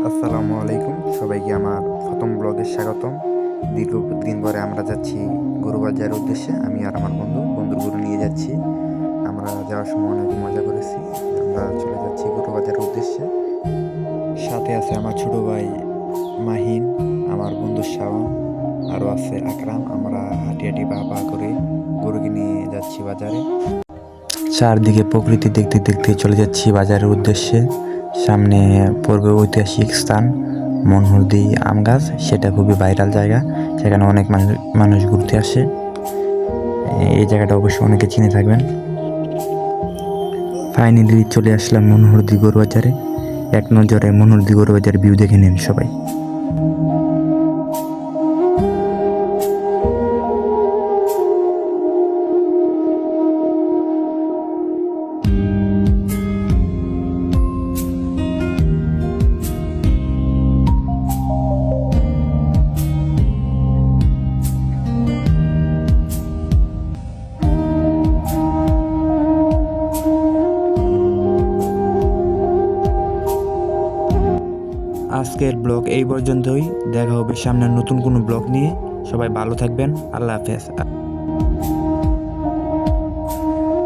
আসসালামু আলাইকুম, সবাইকে আমার প্রথম ব্লগে স্বাগতম। দীর্ঘদিন পরে আমরা যাচ্ছি গরুবাজারের উদ্দেশ্যে। আমি আর আমার বন্ধুর গরু নিয়ে যাচ্ছি। আমরা যাওয়ার সময় অনেক মজা করেছি। আমরা চলে যাচ্ছি গরুবাজারের উদ্দেশ্যে। সাথে আছে আমার ছোট ভাই মাহিন, আমার বন্ধু শাওন, আরও আছে আকরাম। আমরা হাঁটি হাঁটি পা করে গরুকে নিয়ে যাচ্ছি বাজারে। চারদিকে প্রকৃতি দেখতে দেখতে চলে যাচ্ছি বাজারের উদ্দেশ্যে। সামনে পড়বে ঐতিহাসিক স্থান মনহরদি আম গাছ, সেটা খুবই ভাইরাল জায়গা। সেখানে অনেক মানুষ ঘুরতে আসে। এই জায়গাটা অবশ্যই অনেকে চিনে থাকবেন। ফাইনালি চলে আসলাম মনহরদি গরু বাজারে। এক নজরে মনহরদি গরু বাজারের ভিউ দেখে নিন সবাই। আজকের ব্লগ এই পর্যন্তই। দেখা হবে সামনের নতুন কোনো ব্লগ নিয়ে। সবাই ভালো থাকবেন। আল্লাহ হাফেজ।